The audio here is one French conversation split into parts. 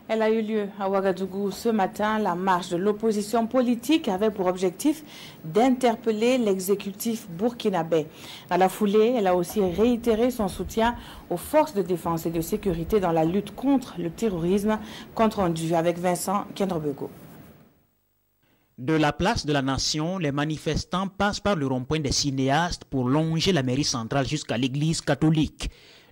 Elle a eu lieu à Ouagadougou ce matin. La marche de l'opposition politique avait pour objectif d'interpeller l'exécutif burkinabé. Dans la foulée, elle a aussi réitéré son soutien aux forces de défense et de sécurité dans la lutte contre le terrorisme, compte rendu avec Vincent Kendrebego. De la place de la Nation, les manifestants passent par le rond-point des cinéastes pour longer la mairie centrale jusqu'à l'église catholique.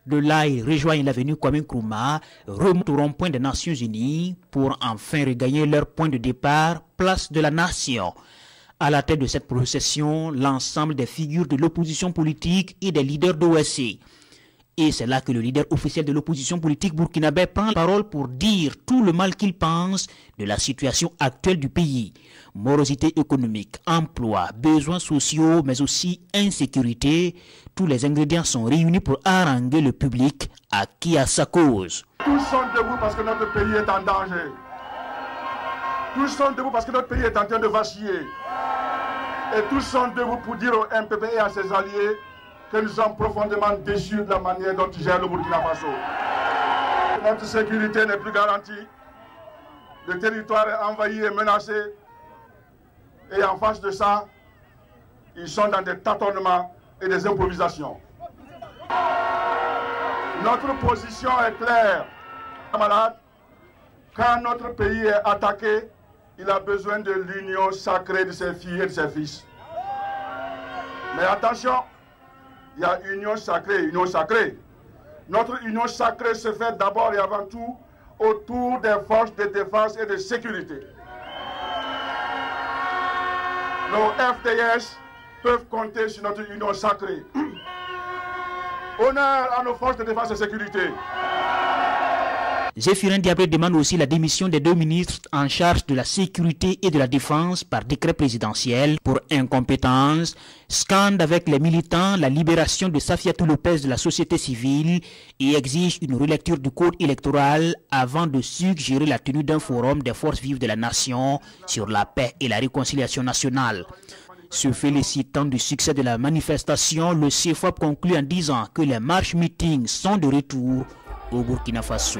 De là, ils rejoignent l'avenue Kwame Nkrumah, remontent au rond-point des Nations Unies pour enfin regagner leur point de départ, place de la Nation. À la tête de cette procession, l'ensemble des figures de l'opposition politique et des leaders d'OSC. Et c'est là que le leader officiel de l'opposition politique burkinabé prend la parole pour dire tout le mal qu'il pense de la situation actuelle du pays. Morosité économique, emploi, besoins sociaux, mais aussi insécurité. Tous les ingrédients sont réunis pour haranguer le public acquis à sa cause. Tous sont debout parce que notre pays est en danger. Tous sont debout parce que notre pays est en train de vaciller. Et tous sont debout pour dire au MPP et à ses alliés que nous sommes profondément déçus de la manière dont ils gèrent le Burkina Faso. Notre sécurité n'est plus garantie. Le territoire est envahi et menacé. Et en face de ça, ils sont dans des tâtonnements et des improvisations. Notre position est claire. Camarades, quand notre pays est attaqué, il a besoin de l'union sacrée de ses filles et de ses fils. Mais attention, il y a union sacrée. Notre union sacrée se fait d'abord et avant tout autour des forces de défense et de sécurité. Nos FDS peuvent compter sur notre union sacrée. Honneur à nos forces de défense et de sécurité. Zéphirin Diabré demande aussi la démission des deux ministres en charge de la sécurité et de la défense par décret présidentiel pour incompétence, scande avec les militants la libération de Safiatou Lopez de la société civile et exige une relecture du code électoral avant de suggérer la tenue d'un forum des forces vives de la nation sur la paix et la réconciliation nationale. Se félicitant du succès de la manifestation, le CFOP conclut en disant que les marches-meetings sont de retour au Burkina Faso.